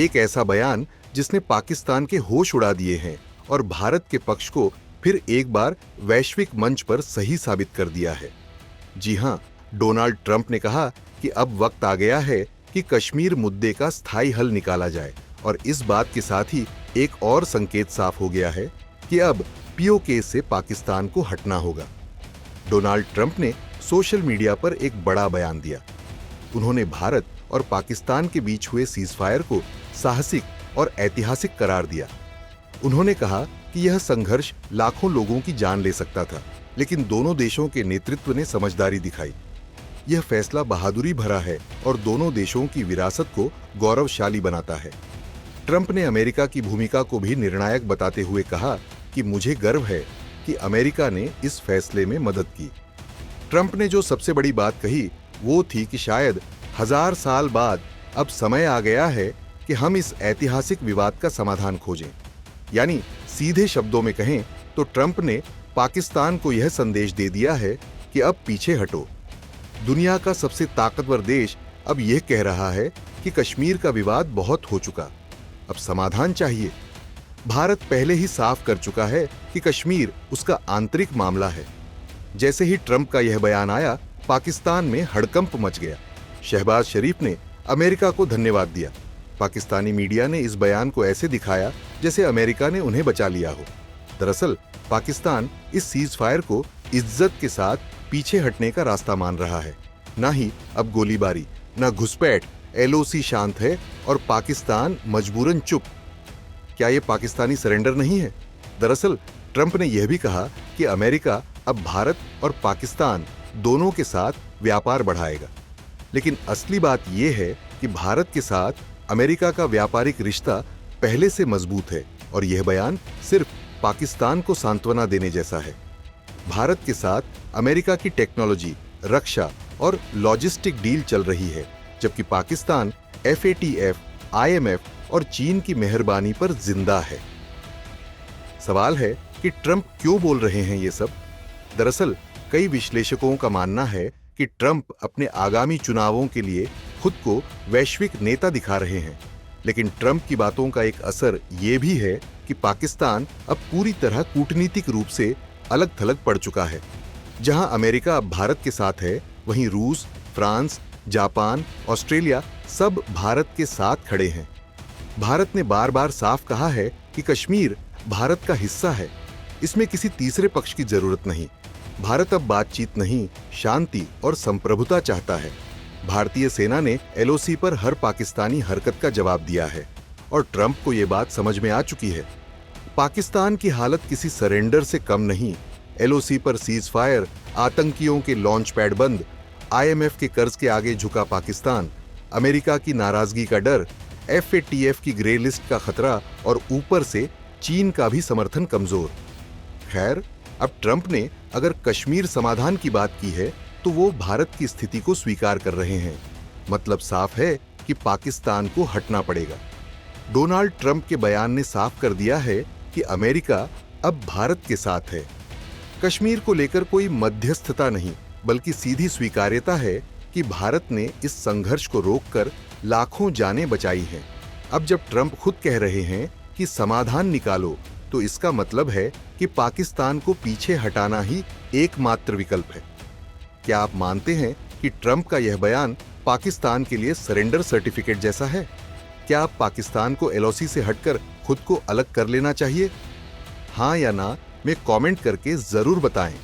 एक ऐसा बयान जिसने पाकिस्तान के होश उड़ा दिए हैं और भारत के पक्ष को फिर एक बार वैश्विक मंच पर सही साबित कर दिया है। जी हां, डोनाल्ड ट्रंप ने कहा कि अब वक्त आ गया है कि कश्मीर मुद्दे का स्थायी हल निकाला जाए और इस बात के साथ ही एक और संकेत साफ हो गया है कि अब पीओके से पाकिस्तान को हटना होगा। डोनाल्ड ट्रंप ने सोशल मीडिया पर एक बड़ा बयान दिया। उन्होंने भारत और पाकिस्तान के बीच हुए सीजफायर को साहसिक और ऐतिहासिक करार दिया। उन्होंने कहा कि यह संघर्ष लाखों लोगों की जान ले सकता था, लेकिन दोनों देशों के नेतृत्व ने समझदारी दिखाई। यह फैसला बहादुरी भरा है और दोनों देशों की विरासत को गौरवशाली बनाता है। ट्रंप ने अमेरिका की भूमिका को भी निर्णायक बताते हुए कहा कि मुझे गर्व है कि अमेरिका ने इस फैसले में मदद की। ट्रंप ने जो सबसे बड़ी बात कही वो थी कि शायद 1000 साल बाद अब समय आ गया है कि हम इस ऐतिहासिक विवाद का समाधान खोजें। यानी सीधे शब्दों में कहें तो ट्रंप ने पाकिस्तान को यह संदेश दे दिया है कि अब पीछे हटो। दुनिया का सबसे ताकतवर देश अब यह कह रहा है कि कश्मीर का विवाद बहुत हो चुका, अब समाधान चाहिए। भारत पहले ही साफ कर चुका है कि कश्मीर उसका आंतरिक मामला है। जैसे ही ट्रंप का यह बयान आया, पाकिस्तान में हड़कंप मच गया। शहबाज शरीफ ने अमेरिका को धन्यवाद दिया। पाकिस्तानी मीडिया ने इस बयान को ऐसे दिखाया जैसे अमेरिका ने उन्हें बचा लिया हो। दरअसल पाकिस्तान इस सीजफायर को इज्जत के साथ पीछे हटने का रास्ता मान रहा है। ना ही अब गोलीबारी, ना घुसपैठ, एलओसी शांत है और पाकिस्तान मजबूरन चुप। क्या यह पाकिस्तानी सरेंडर नहीं है? दरअसल ट्रंप ने यह भी कहा कि अमेरिका अब भारत और पाकिस्तान दोनों के साथ व्यापार बढ़ाएगा। लेकिन असली बात यह है कि भारत के साथ अमेरिका का व्यापारिक रिश्ता पहले से मजबूत है और यह बयान सिर्फ पाकिस्तान को सांत्वना देने जैसा है। भारत के साथ अमेरिका की टेक्नोलॉजी, रक्षा और लॉजिस्टिक डील चल रही है, जबकि पाकिस्तान FATF, IMF और चीन की मेहरबानी पर जिंदा है। सवाल है कि ट्रंप क्यों बोल रहे हैं ये सब? दरअसल कई विश्लेषकों का मानना है कि ट्रंप अपने आगामी चुनावों के लिए खुद को वैश्विक नेता दिखा रहे हैं। लेकिन ट्रंप की बातों का एक असर ये भी है कि पाकिस्तान अब पूरी तरह कूटनीतिक रूप से अलग थलग पड़ चुका है। जहां अमेरिका अब भारत के साथ है, वहीं रूस, फ्रांस, जापान, ऑस्ट्रेलिया सब भारत के साथ खड़े हैं। भारत ने बार बार साफ कहा है कि कश्मीर भारत का हिस्सा है, इसमें किसी तीसरे पक्ष की जरूरत नहीं। भारत अब बातचीत नहीं, शांति और संप्रभुता चाहता है। भारतीय सेना ने LOC पर हर पाकिस्तानी हरकत का जवाब दिया है और ट्रंप को यह बात समझ में आ चुकी है। पाकिस्तान की हालत किसी सरेंडर से कम नहीं। LOC पर सीजफायर, आतंकियों के लॉन्च पैड बंद, IMF के कर्ज के आगे झुका पाकिस्तान, अमेरिका की नाराजगी का डर, FATF की ग्रे लिस्ट का खतरा और ऊपर से चीन का भी समर्थन कमजोर। खैर, अब ट्रंप ने अगर कश्मीर समाधान की बात की है तो वो भारत की स्थिति को स्वीकार कर रहे हैं। मतलब साफ है कि पाकिस्तान को हटना पड़ेगा। डोनाल्ड ट्रंप के बयान ने साफ कर दिया है कि अमेरिका अब भारत के साथ है। कश्मीर को लेकर कोई मध्यस्थता नहीं, बल्कि सीधी स्वीकार्यता है कि भारत ने इस संघर्ष को रोककर लाखों जानें बचाई हैं। अब जब ट्रंप खुद कह रहे हैं कि समाधान निकालो, तो इसका मतलब है कि पाकिस्तान को पीछे हटाना ही एकमात्र विकल्प है। क्या आप मानते हैं कि ट्रंप का यह बयान पाकिस्तान के लिए सरेंडर सर्टिफिकेट जैसा है? क्या आप पाकिस्तान को LOC से हटकर खुद को अलग कर लेना चाहिए? हाँ या ना में कमेंट करके जरूर बताएं।